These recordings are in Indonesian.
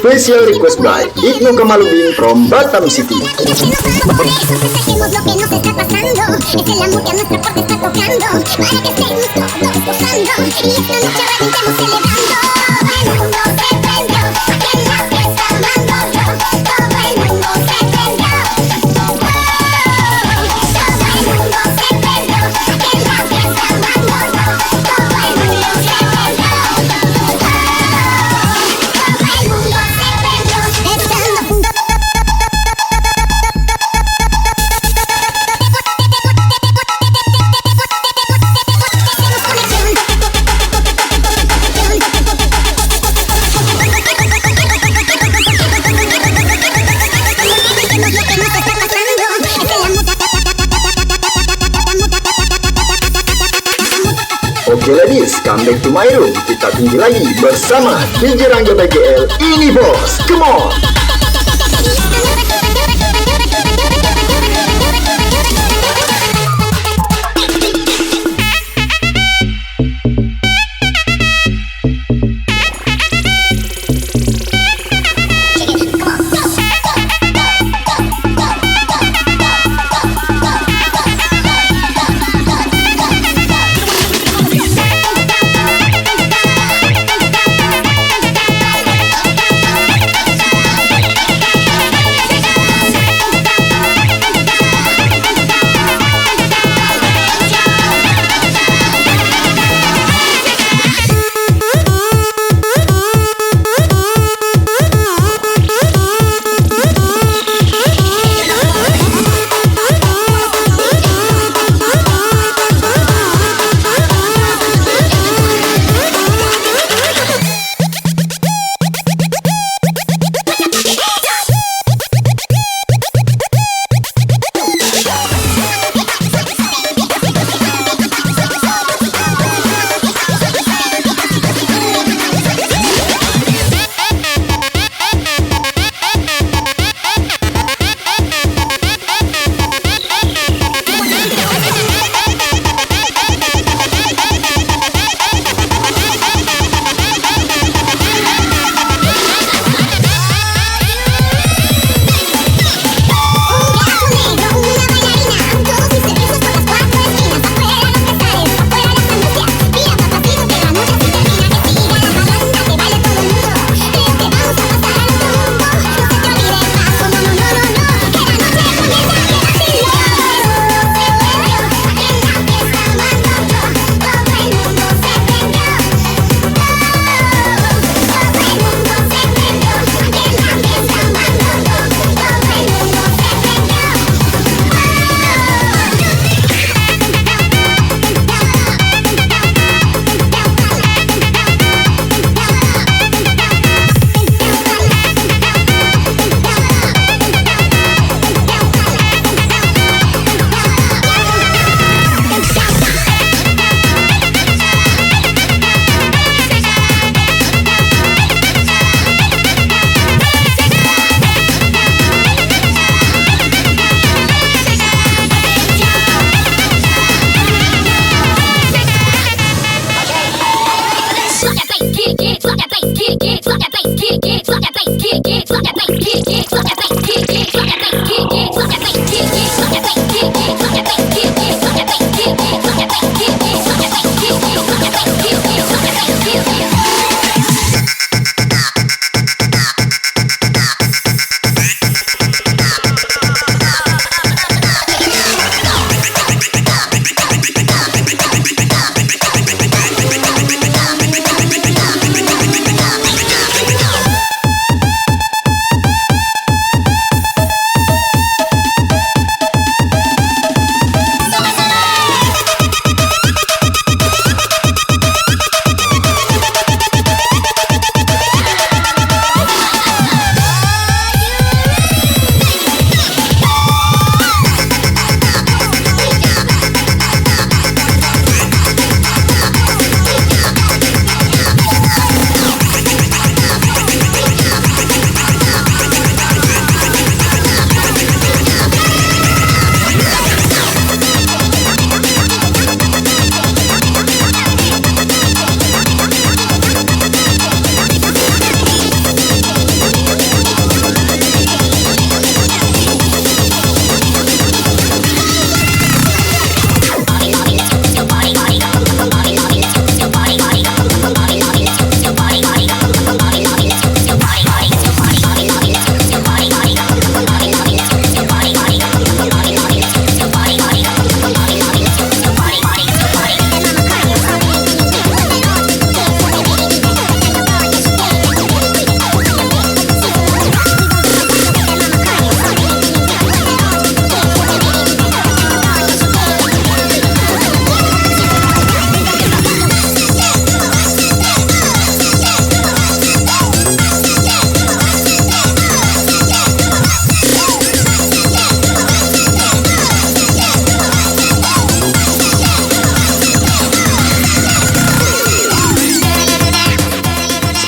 Special request by Ibnu Kamaludin from Batam City. Por eso festejemos lo que nos está pasando. Es el amor que a nuestra puerta está tocando. Para que estemos todos gozando. Y esta noche reventemos celebrando. Todo el mundo se prendió. Aquí en la fiesta mando yo. Todo el mundo se prendió. Todo el mundo se prendió. Aquí en la fiesta mando yo. Todo el mundo se prendió. Todo el mundo se prendió. Estando a punto. Oke ladies, come back to my room. Kita tinggi lagi bersama DJ Rangga BGL. Ini bos, come on.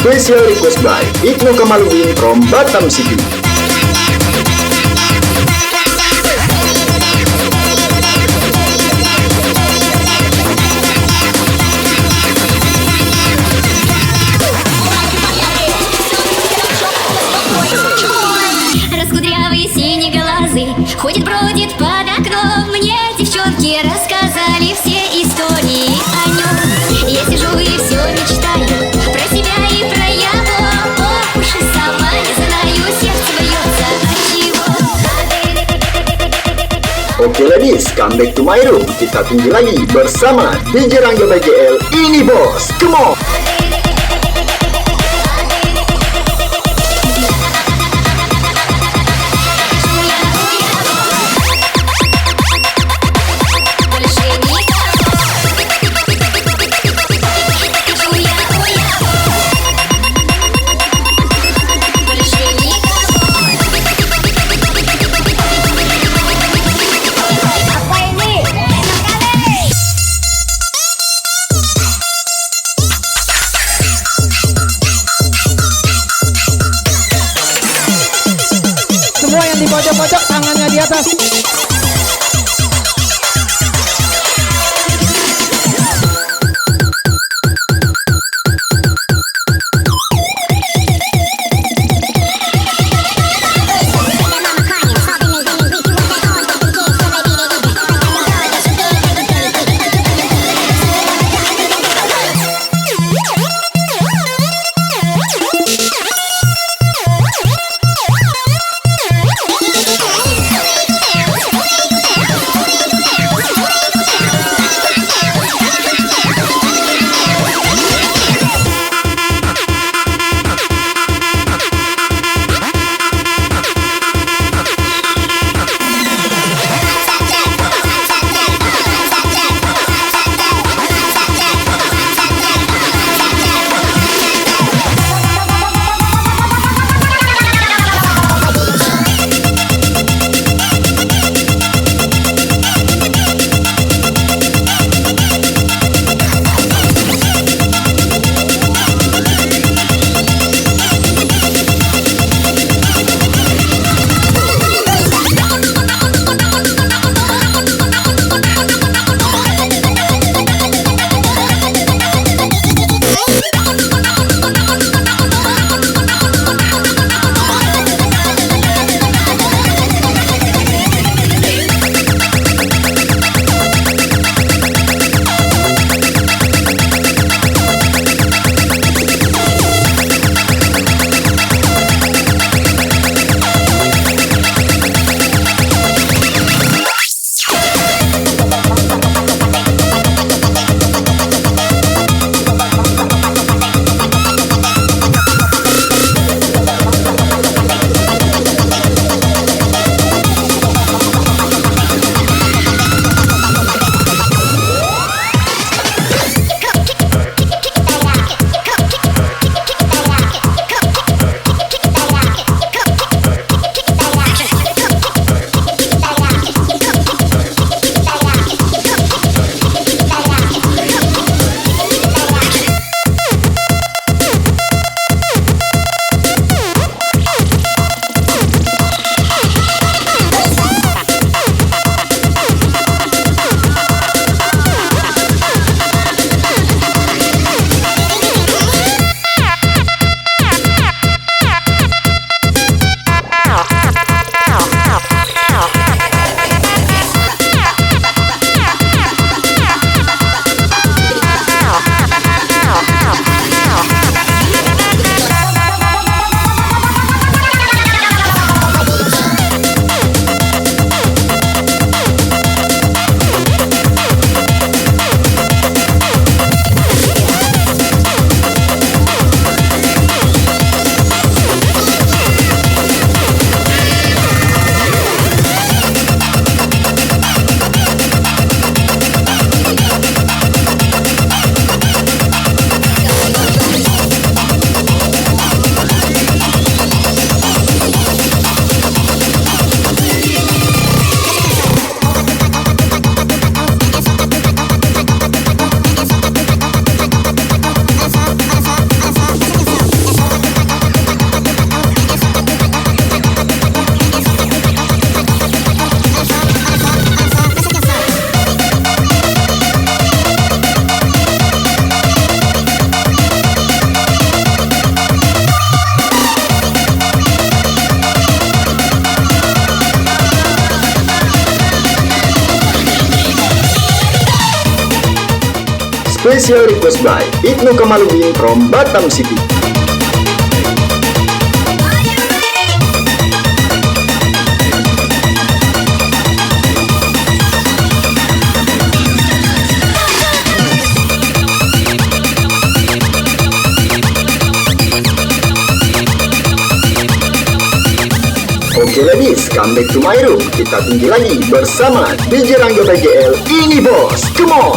Special request by Ibnu Kamaluddin from Batam City. Раскудрявый синеглазый ходит, бродит под окном. Мне девчонки рассказали все истории о нем. Я сижу и все мечтаю про себя и про его. Ох уж и сама не знаю, сердце бьется от чего. Oke ladies, come back to my room. Kita tinggi lagi bersama DJ Rangga BGL. Ini bos, come on! Special request by Ibnu Kamaludin from Batam City. Oke ladies, come back to my room. Kita tinggi lagi bersama DJ Rangga BGL. Ini bos, come on!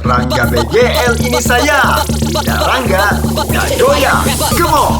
Rangga BGL ini saya. Ya Rangga, ya Doya, come on.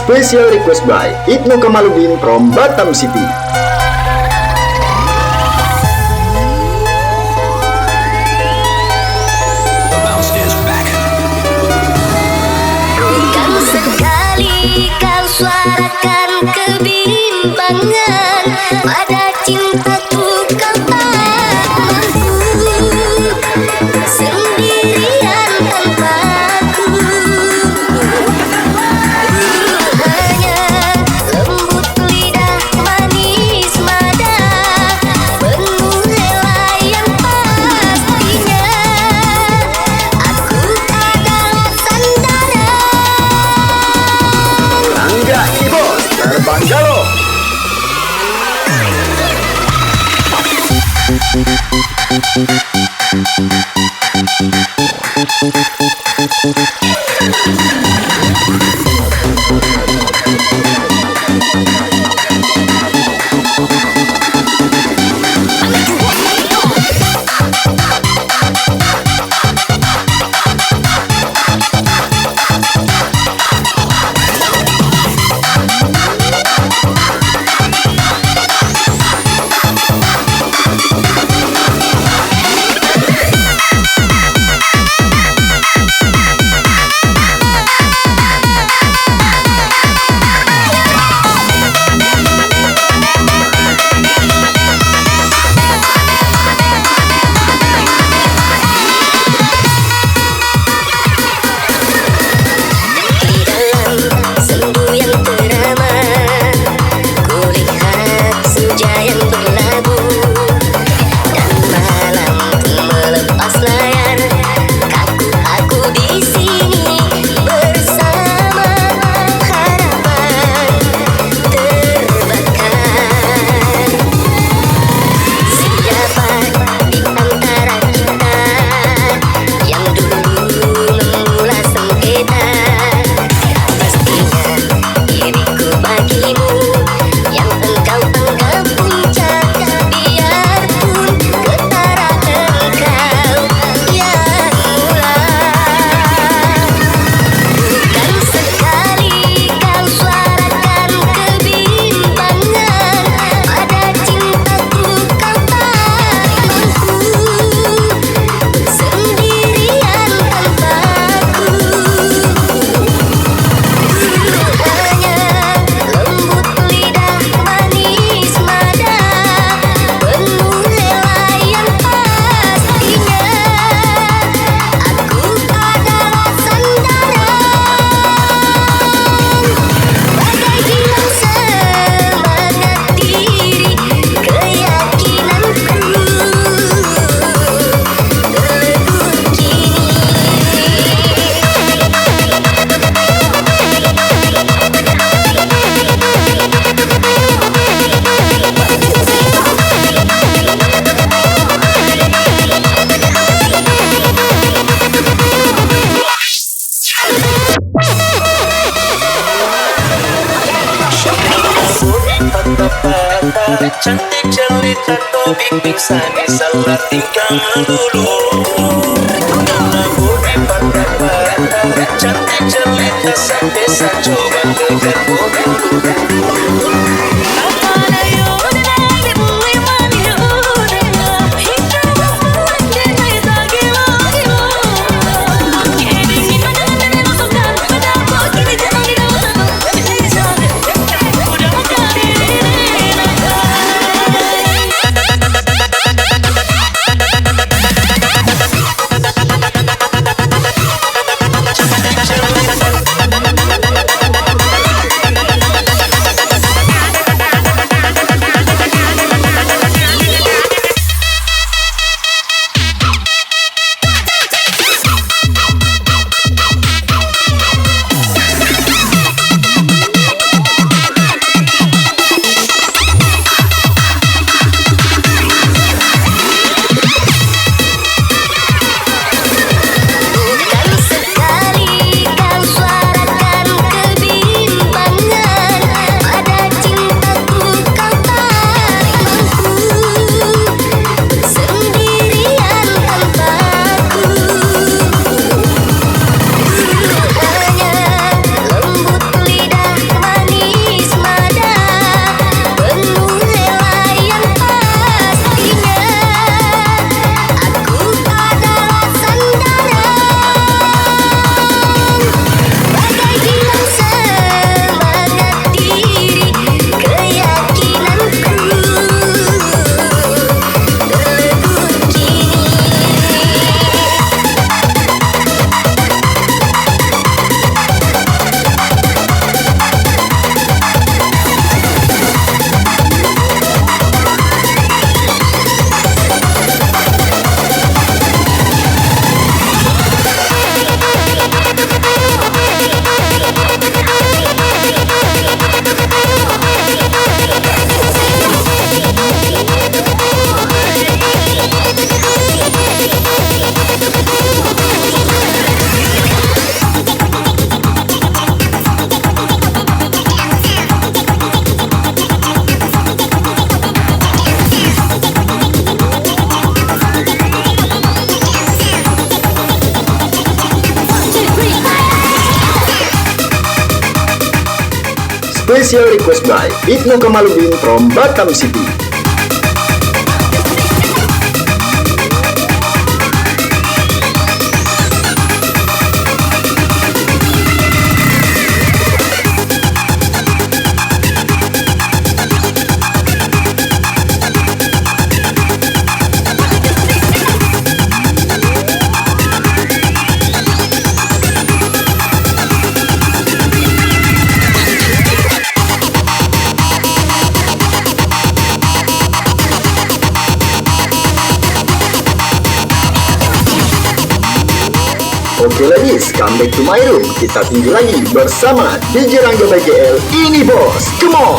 Special request by Ibnu Kamaludin from Batam City. Bukan sekali kau suarakan kebimbangan, pada cintaku kau tak mampu sendirian tanpaku. Hanya lembut lidah manis mada, penuh helai yang pastinya aku adalah sandaran. Rangga ini bos, terbang galo. Cantik jelita tobik bisa disalah tinggal melulu. Karena budi patah-patah, cantik jelita sampai saya coba dengan budi. Special request by Ibnu Kamaludin from Batam City. Oke ladies, come back to my room. Kita tinggi lagi bersama DJ Rangga BGL. Ini bos, come on!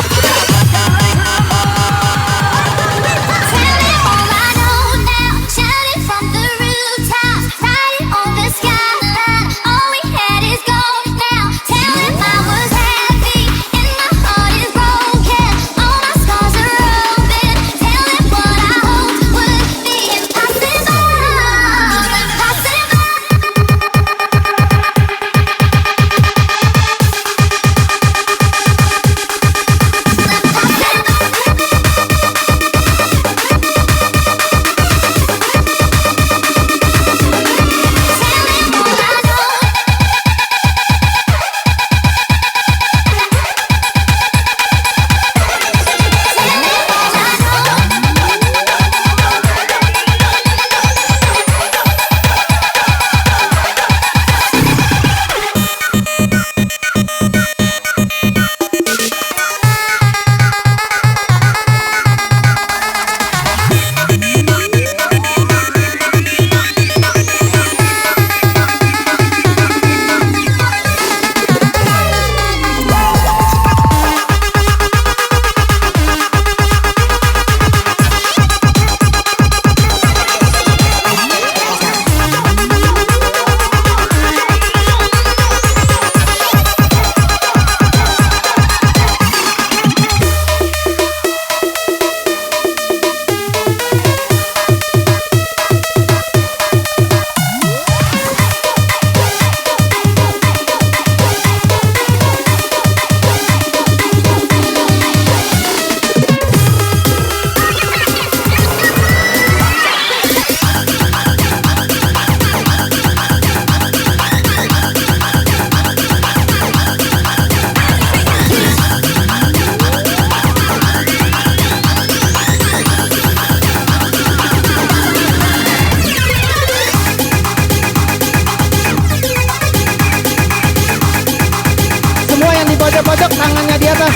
Pojok-pojok tangannya di atas.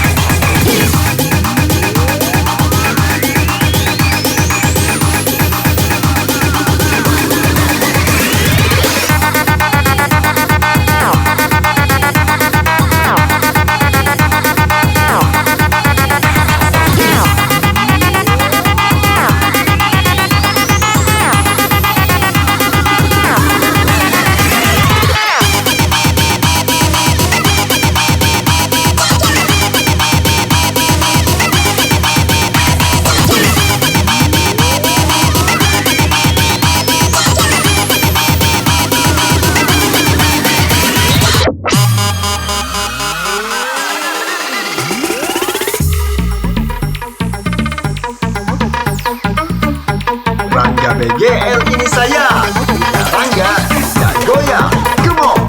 Rangga BGL ini saya. Rangga dan goyang, come on!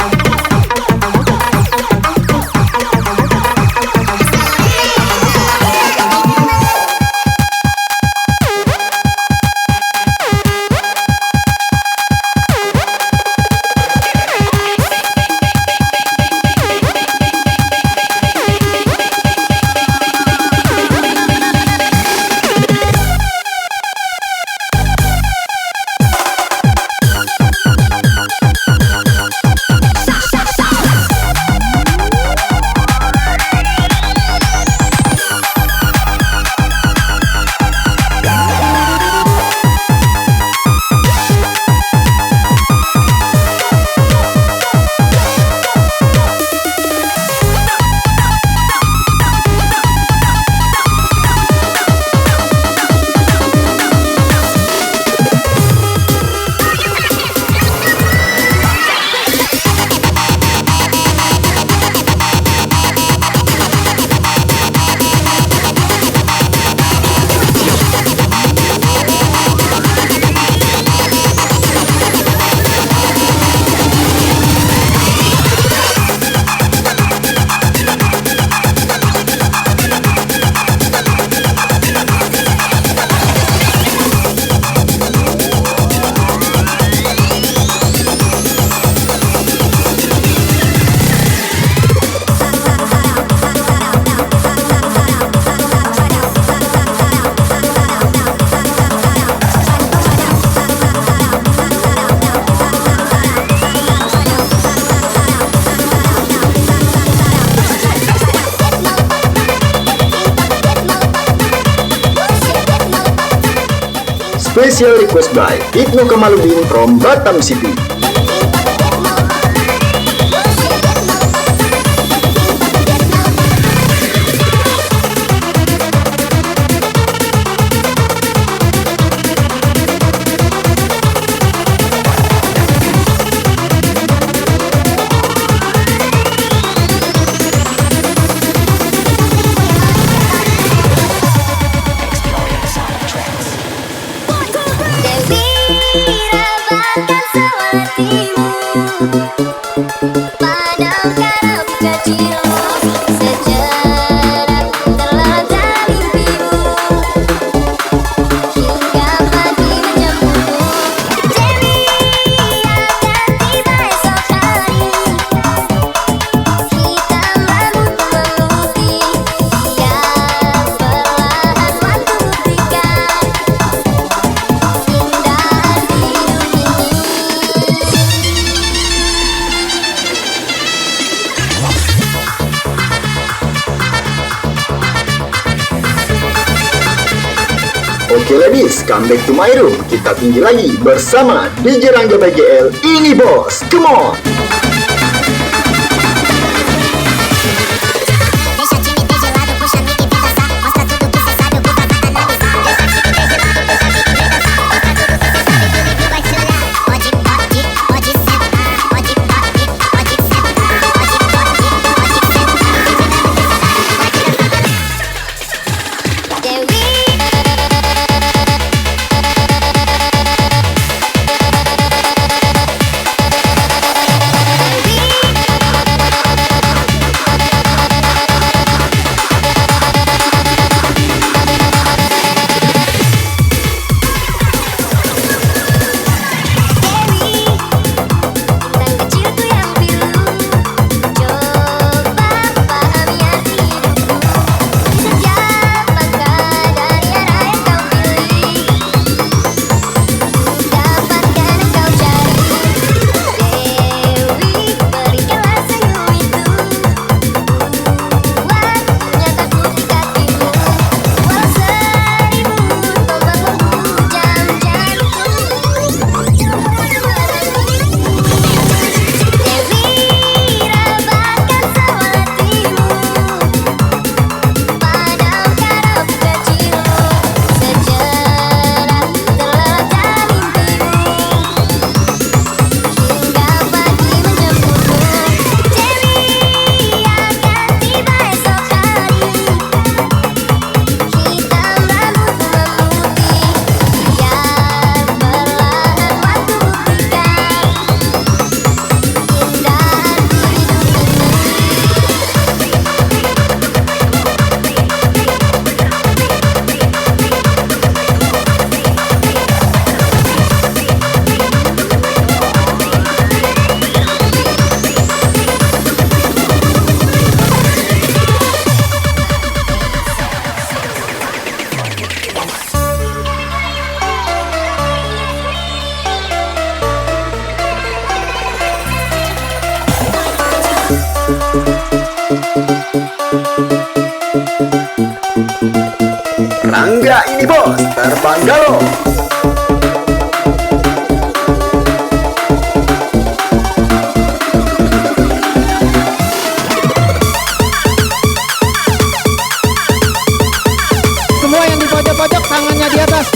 Special request by Ibnu Kamaludin from Batam City. Dewi rabahkan sewatimu, padam karap kecilmu, sejenak terlelap mimpimu, hingga pagi menyambutmu. Dewi akan tiba esok hari, hitam rambut memutih, yang perlahan waktu buktikan indah di dunia ini. Oke ladies, come back to my room. Kita tinggi lagi bersama DJ Rangga BGL. Ini bos, come on. Deixa time de gelado, puxa mic e vem dançar. Mostra tudo que cê sabe, oculta pra analisar. Deixa time de gelado, puxa mic e vem dançar. Mostra tudo que cê sabe, que o nego vai te olhar. Pode, pode sentar. Pode, pode sentar. Pode, pode sentar. Dewi bintang kecilku yang pilu, coba pahami arti hidupku. Di setiap langkah dari arah yang kau pilih, dapatkan yang kau cari. Dewi, berikanlah senyum itu, buat nyataku di kakimu. Walau seribu tombak menghujam jantungku. Dewi rabahkan sewatimu, padam karap kecilmu, sejenak terlelap mimpimu, hingga pagi menjemputmu. Dewi akan tiba esok hari, hitam rambut memutih, yang perlahan waktu buktikan indah di dunia ini. Rangga ini bos, terbang galau. Semua yang di pojok-pojok tangannya di atas.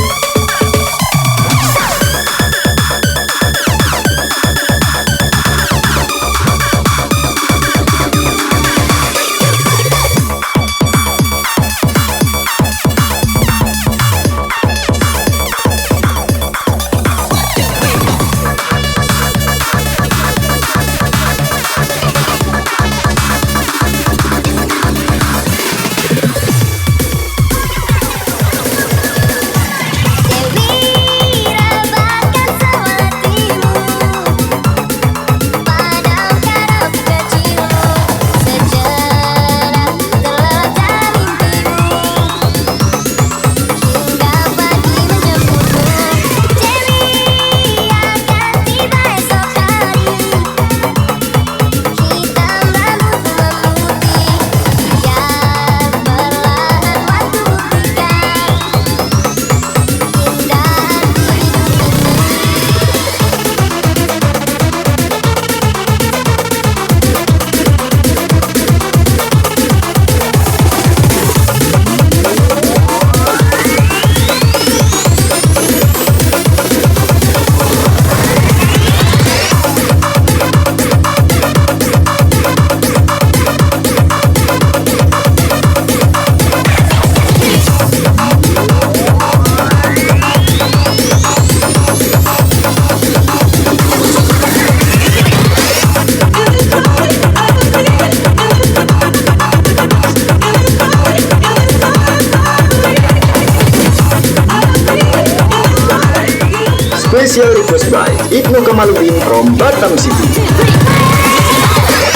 Special request by Ibnu Kamaluddin from Batam City.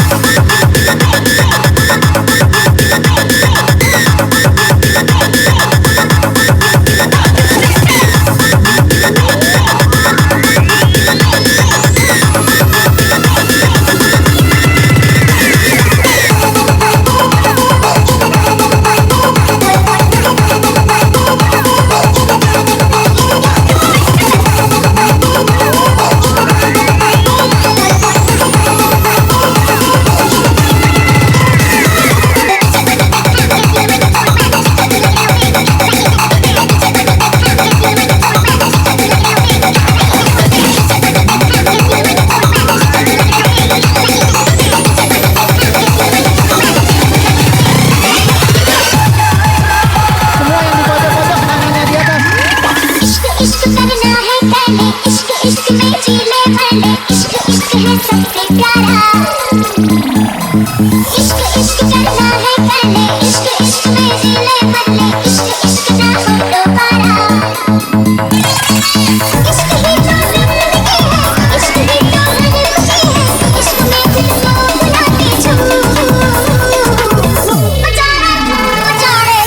Semua yang di pojok-pojok tangannya di atas. इश्क इश्क करना है पहले इश्क इश्क में जी ले पहले इश्क इश्क है सबसे प्यारा इश्क इश्क करना है पहले इश्क इश्क में जी ले पहले इश्क इश्क ना हो दोबारा इश्क ही तो जिंदगी है इश्क ही तो हर खुशी है इश्क में दिल को बुलाते छू बचा रे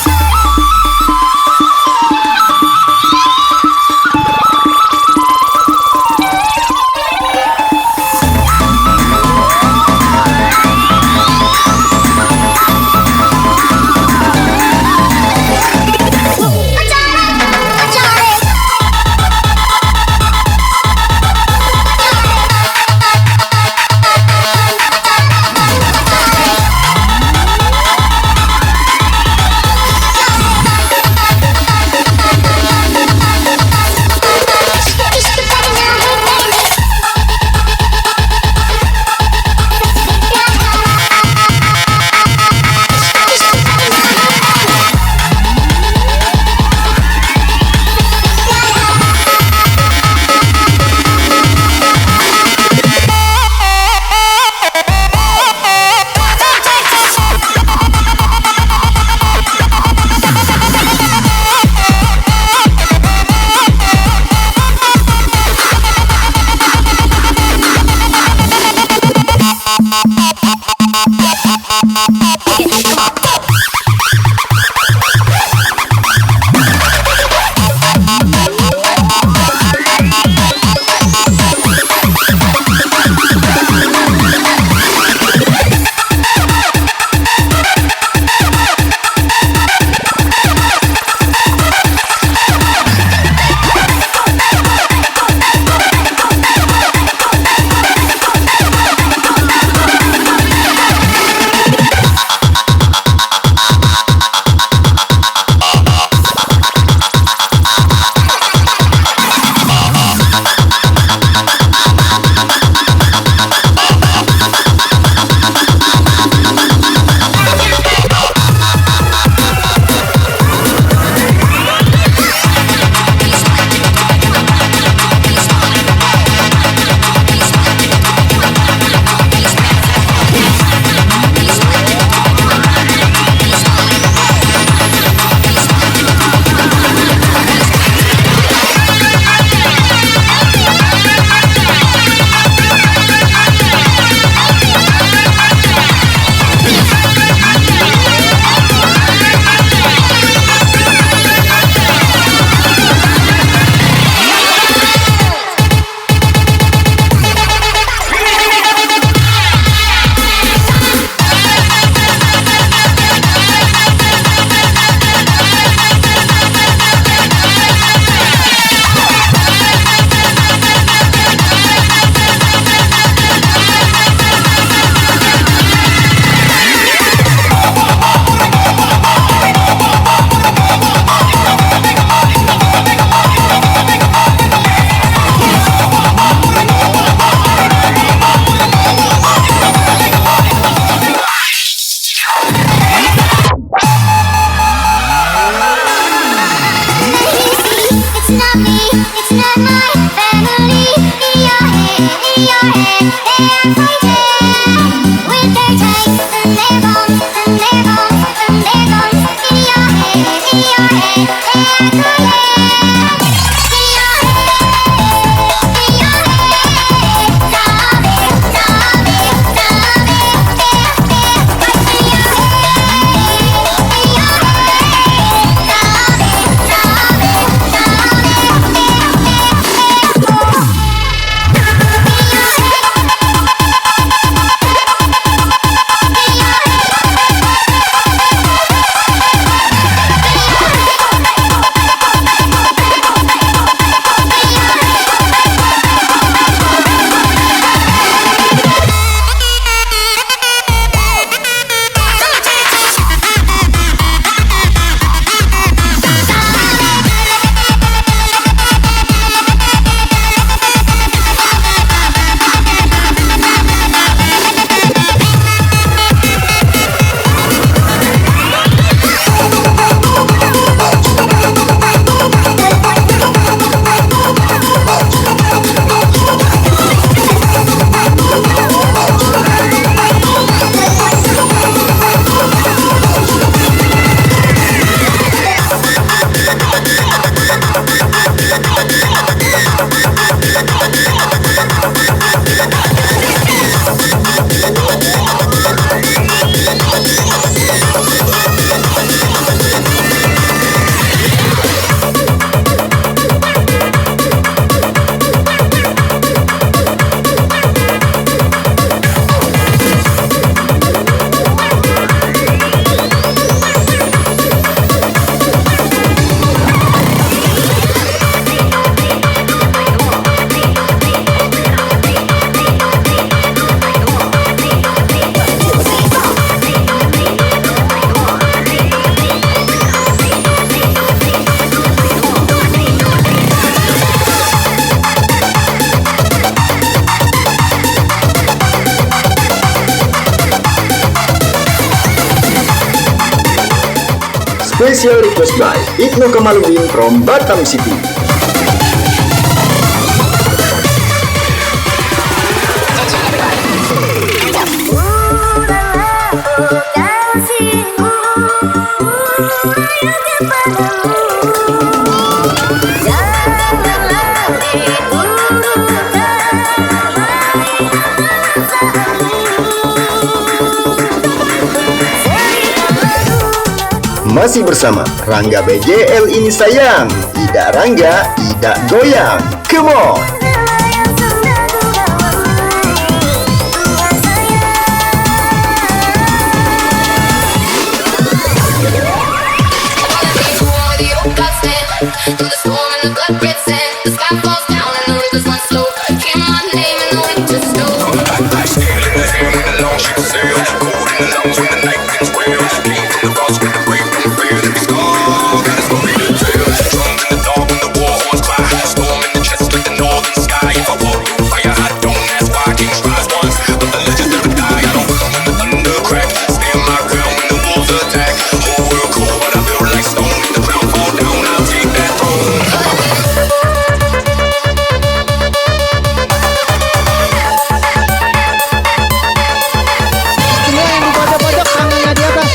Special request by Ibnu Kamaludin from Batam City. Masih bersama Rangga BGL ini sayang, tidak Rangga, tidak goyang. Come on! Through the storm and the blood red sand, the sky falls down and the rivers run slow. Hear my name in the winter snow. I sail in the air when the long ship sail. Cold in the lungs when the night winds wail. Came from the rocks with the brave don't fear. Every scar got a story to tell. Drums in the dark when the war horns cry. Storm in the chest like the northern sky. If I walk through fire, I don't ask why. Kings rise once, but the legends never die. I don't run when the thunder crack. Stand my ground when the wolves attack. Whole world cold, but I build like stone. If the ground fall down, I'll take that throne. Semua yang di pojok-pojok tangannya di atas.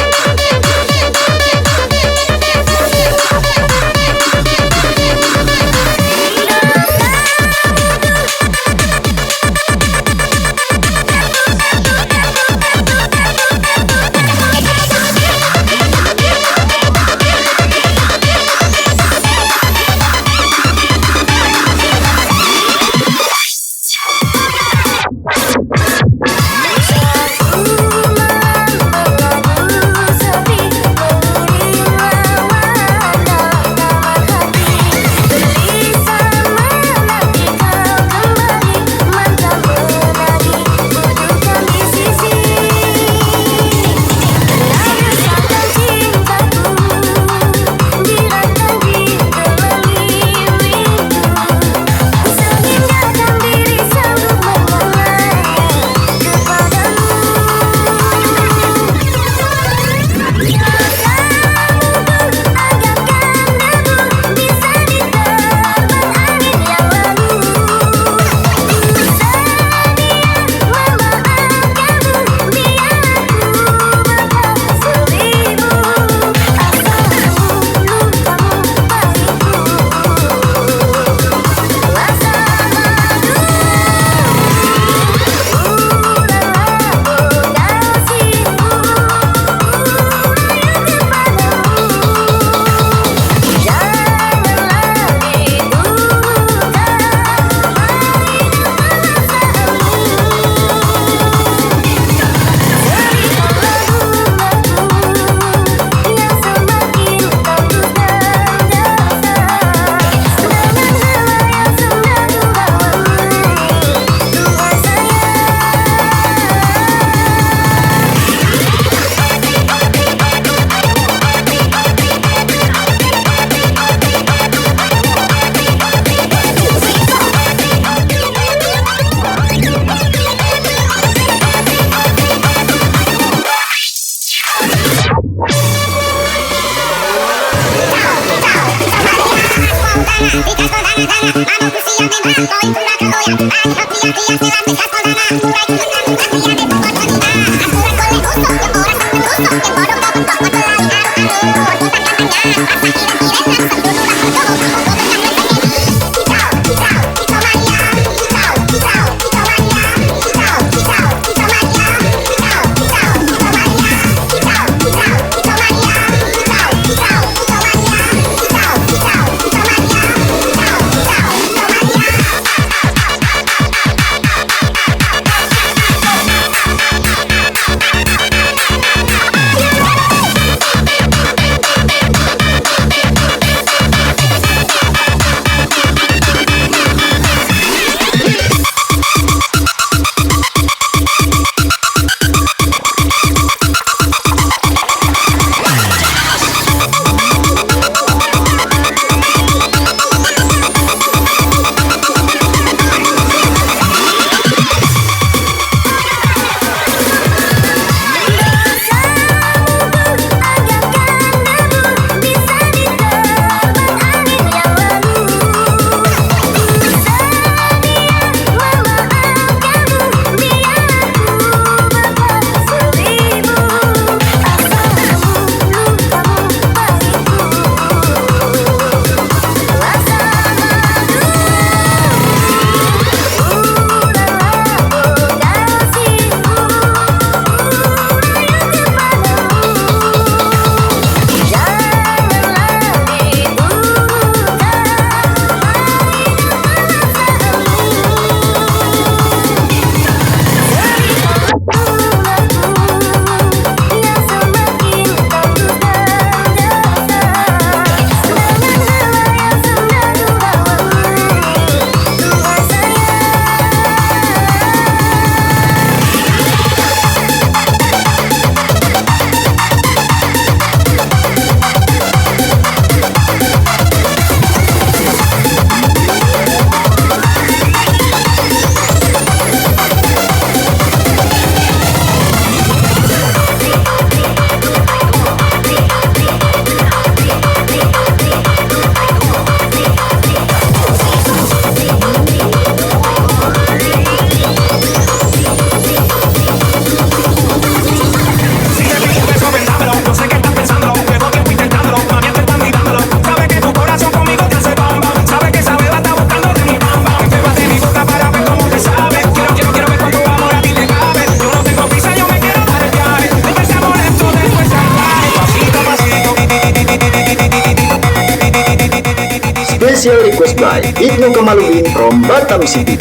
request by Ibnu Kamaluddin from Batam City.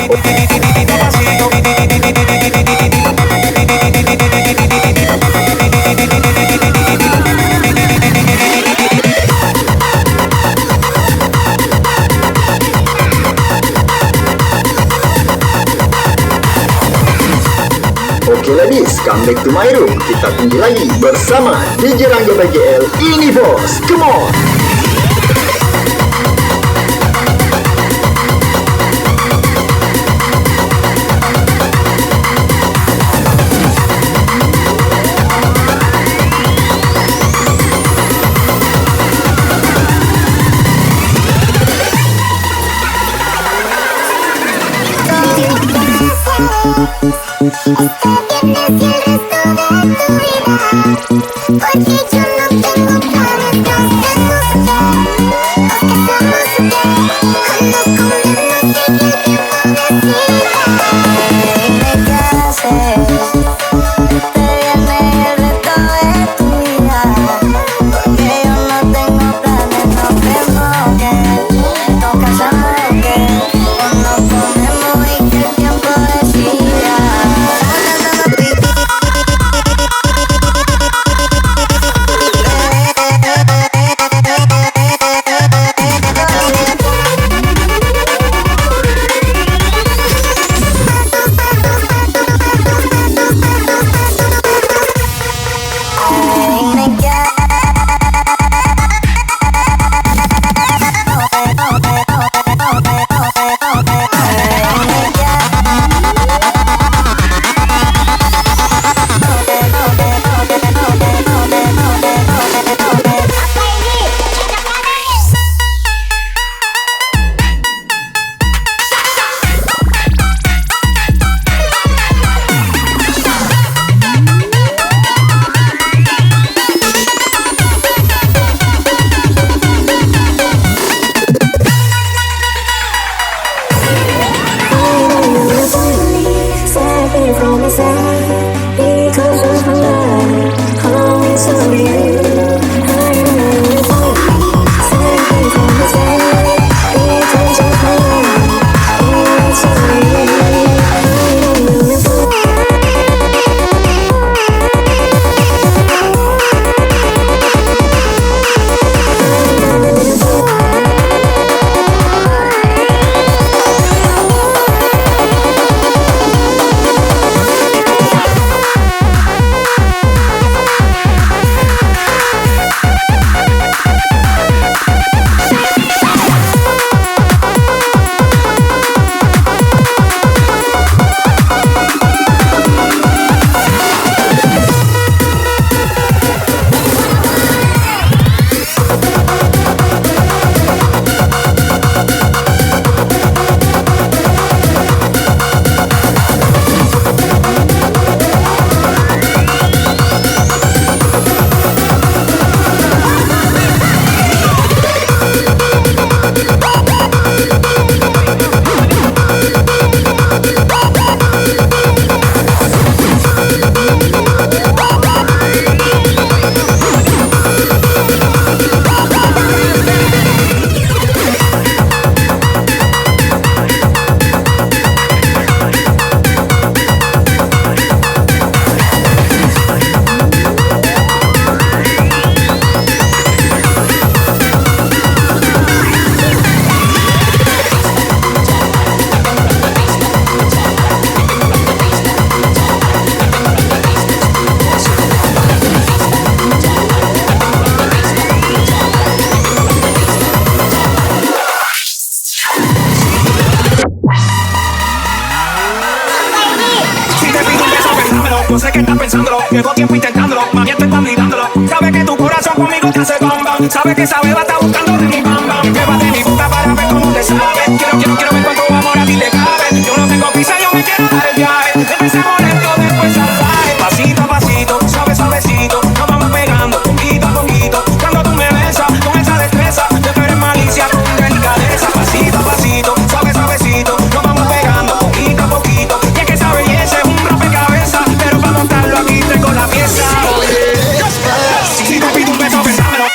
Oke ladies, come back to my room. Kita tinggi lagi bersama DJ Rangga BGL. Ini bos, come on. Este viernes y el resto de tu vida, porque yo no tengo planes, nos vemos ya, nos casamos ya, o nos comemos y que el tiempo decida. Dime qué haces, este viernes y el resto de tu vida, porque yo no tengo planes, nos vemos ya, nos casamos ya, o nos comemos y que el tiempo decida. Yo sé que estás pensándolo, llevo tiempo intentándolo, mami estoy validándolo. Sabe que tu corazón conmigo te hace bam bam. Sabe que esa beba está buscando de mi bam bam. Llévate mi boca para ver cómo te sabe. Quiero ver cuánto amor a ti le cabe. Yo no tengo prisa, yo me quiero dar el viaje. Empecemos lento, después salvaje. Pasito a pasito, suave suavecito, nos vamos pegando poquito a poquito. Cuando tú me besas con esa destreza, yo tú eres malicia con delicadeza. Pasito a pasito, suave suavecito, nos vamos pegando poquito a poquito. Y es que esa belleza es un rompecabezas, pero para montarlo aquí tengo la pieza. Si te pido un beso, besámelo.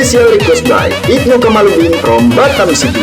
Special request by Ibnu Kamaludin from Batam City.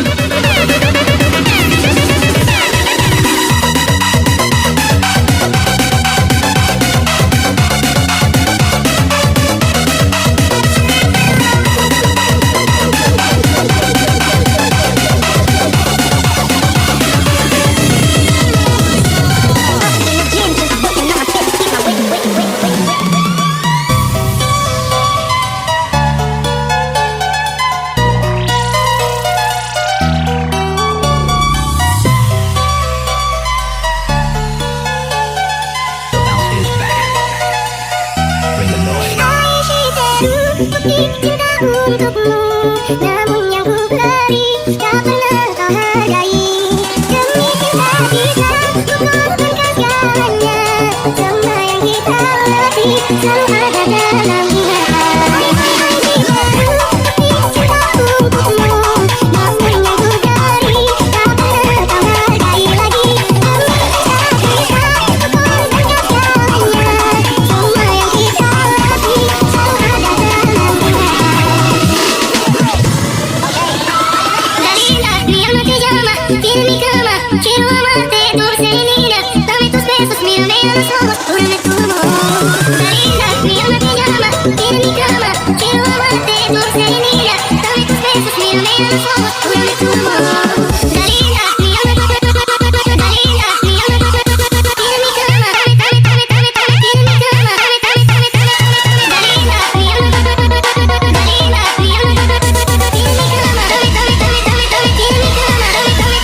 Untukmu, namun yang ku beri tak pernah kau hargai. Demi cinta kita, ku korbankan segalanya. Semua yang kita latih selalu ada dalam hati. Cinta untukmu, namun yang ku beri tak pernah kau hargai lagi. Demi cinta kita, ku korbankan segalanya. Semua yang kita latih selalu ada dalam hati. Tiene mi cama, quiero amarte, dulce y linda. Dame tus besos, mírame a los ojos, júrame tu amor. Linda, mi alma te llama, tiene mi cama, quiero amarte, dulce y linda. Dame tus besos, mírame a los ojos, júrame tu amor. Linda, mi alma, linda, mi alma, tiene mi cama, tiene mi cama, linda, mi alma, linda, mi alma, tiene mi cama, tiene mi cama.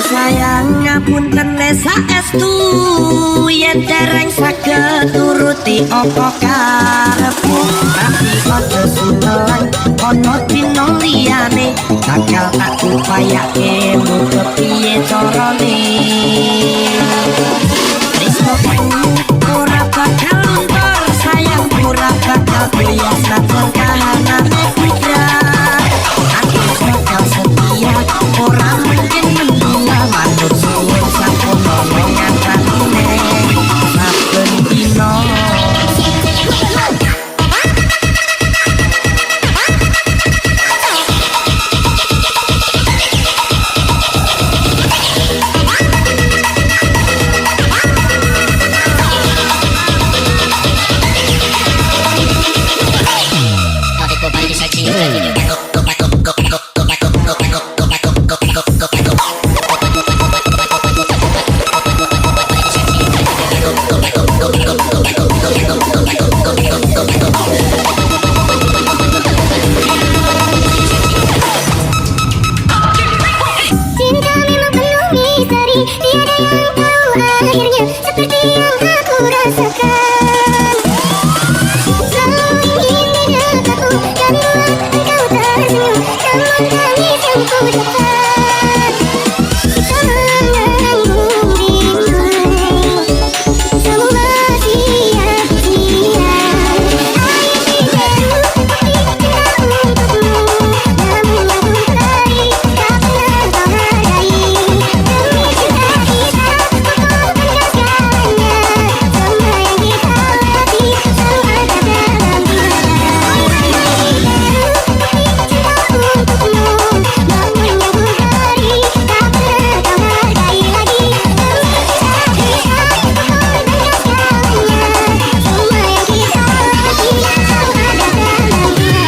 Sayang ngapunten nesa estu yen dereng saged turuti apa karepmu tapi aja sumelang ana dina liyane bakal tak upayake muga piye carane tresnoku ora bakal luntur sayang ora bakal bias lan kahanane pikiran aku bakal setia ora mungkin manut suwun sampun omongan tanine saben dina Go. Kami buat engkau tersenyum, namun tangis yang ku dapat kita menanggung rindu. Semua sia-sia. Air biru cinta untukmu, namun yang ku cari tak pernah kau hargai. Demi cinta kita, kukuhkan segalanya. Semua yang kita latih selalu ada dalam diri. Cinta untukmu, namun yang ku cari tak pernah kau hargai lagi. Demi cinta kita, kukuhkan segalanya. Semua yang kita latih selalu ada dalam diri.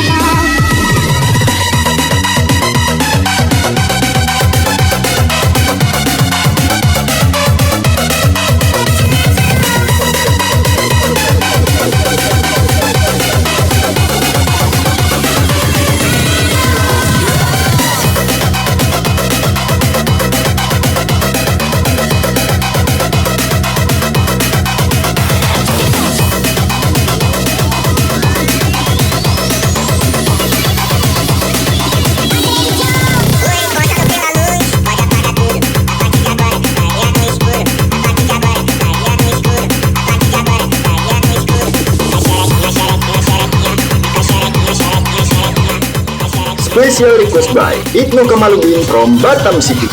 Special request by Ibnu Kamaludin from Batam City.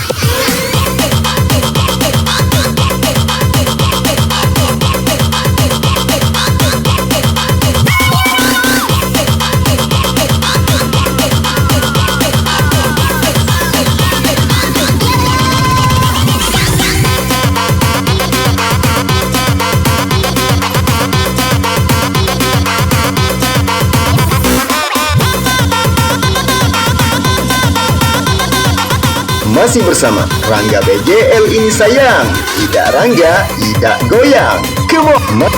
Masih bersama Rangga BGL ini sayang. Tidak Rangga, tidak goyang. Come on.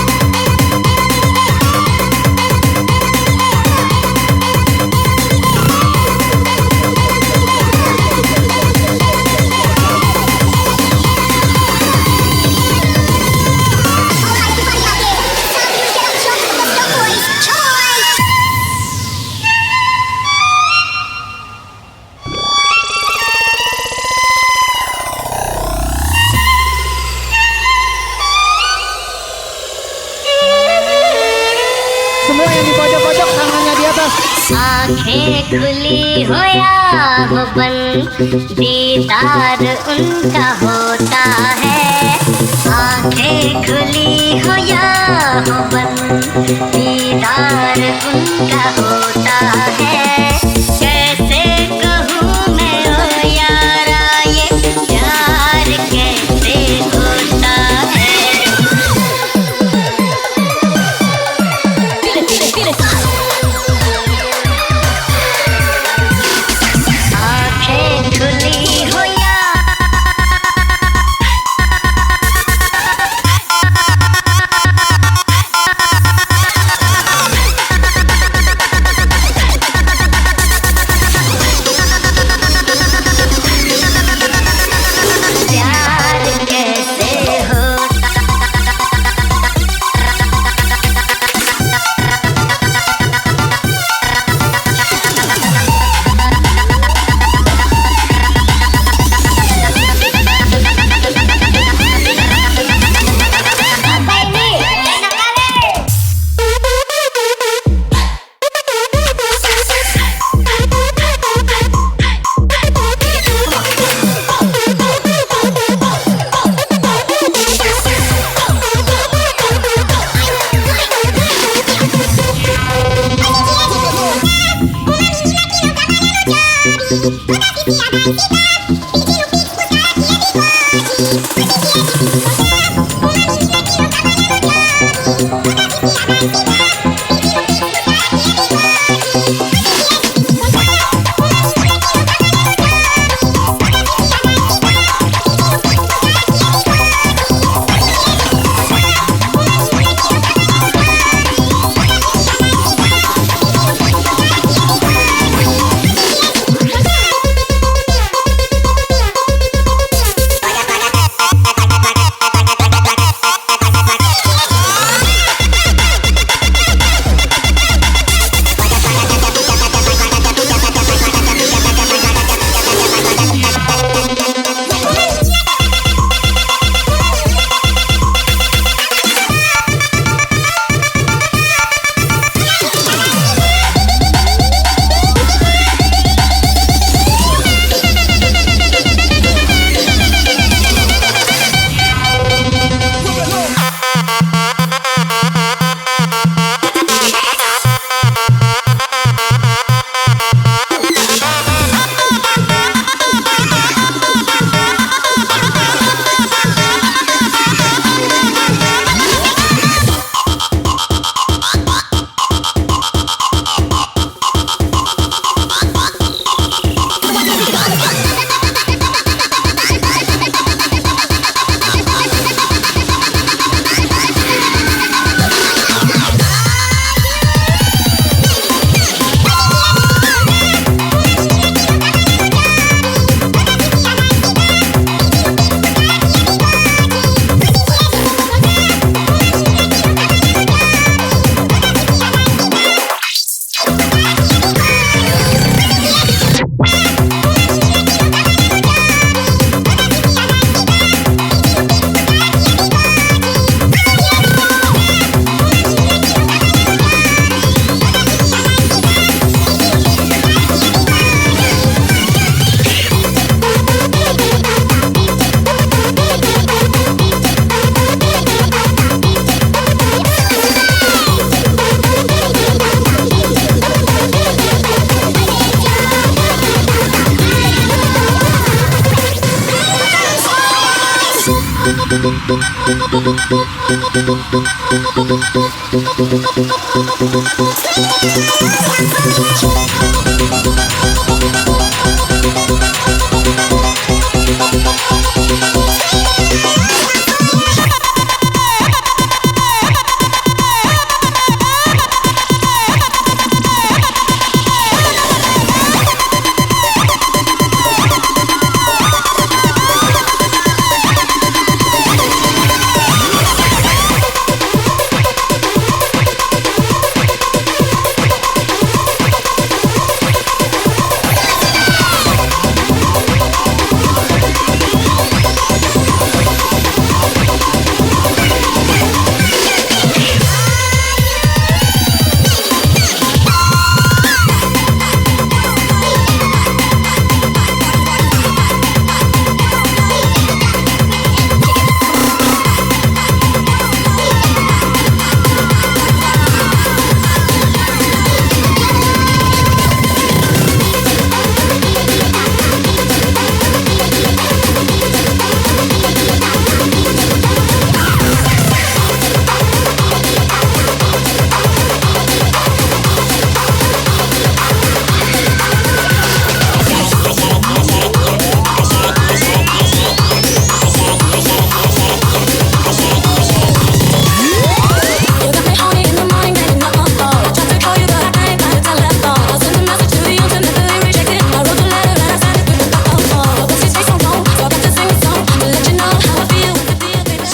Semua yang di pojok-pojok tangannya di atas. आंखें खुली हो या हो बंद, दीदार उनका होता है। आंखें खुली हो या हो बंद, दीदार उनका होता है। कैसे कहूँ मैं ओ यारा ये प्यार कैसे होता है। आंखें खुली हो या प्यार कैसे होता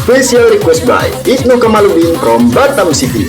Special request by Ibnu Kamaludin from Batam City.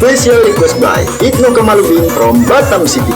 Special request by Ibnu Kamaludin from Batam City.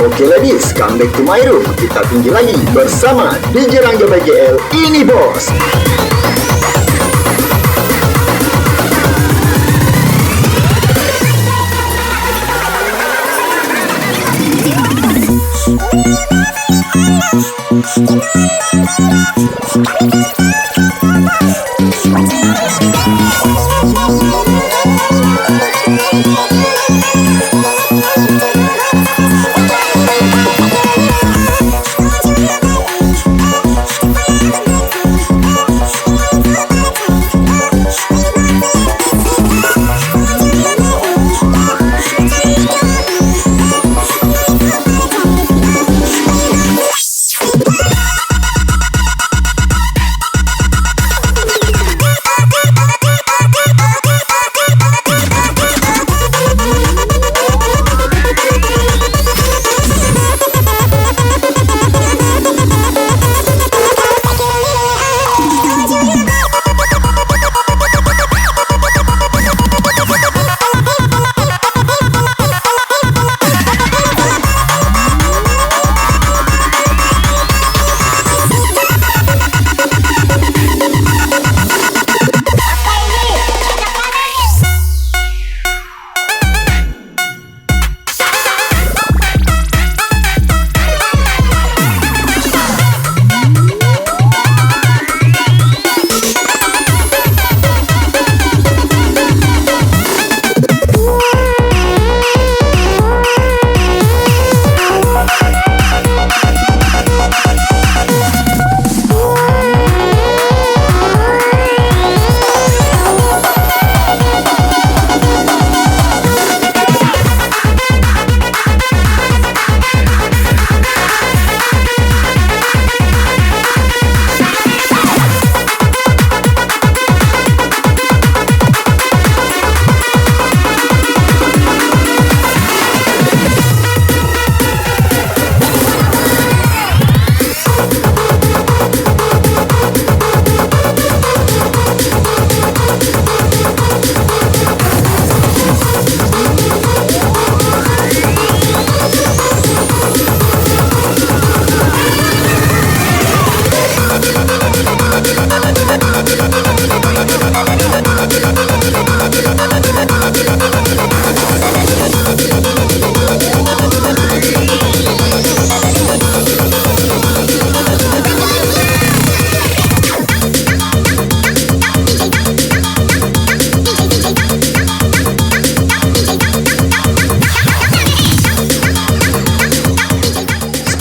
Oke ladies, come back to my room. Kita tinggi lagi bersama DJ Rangga BGL. Ini bos.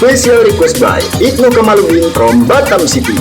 Special request by Ibnu Kamaludin from Batam City.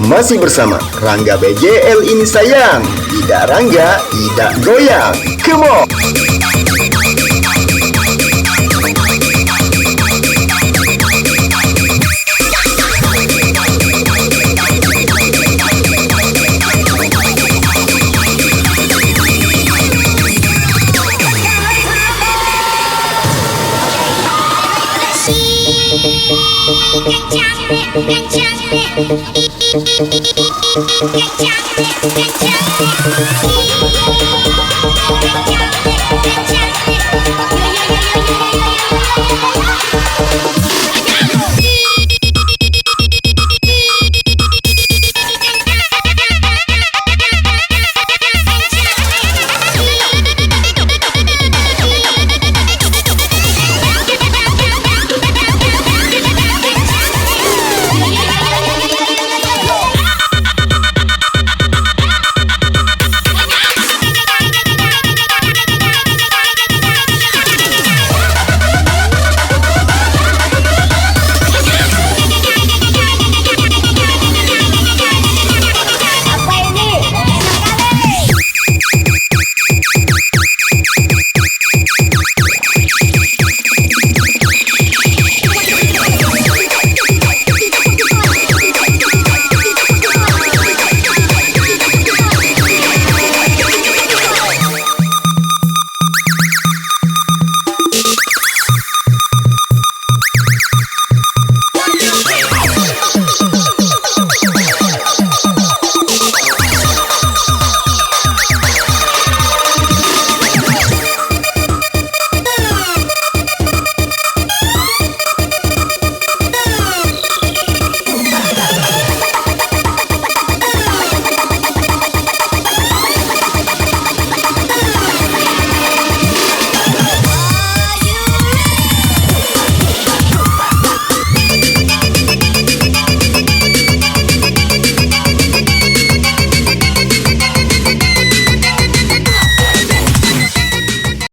Masih bersama Rangga BGL ini sayang. Tidak Rangga, tidak goyang. Come on. Yo, yo, yo, yo, yo, yo, yo.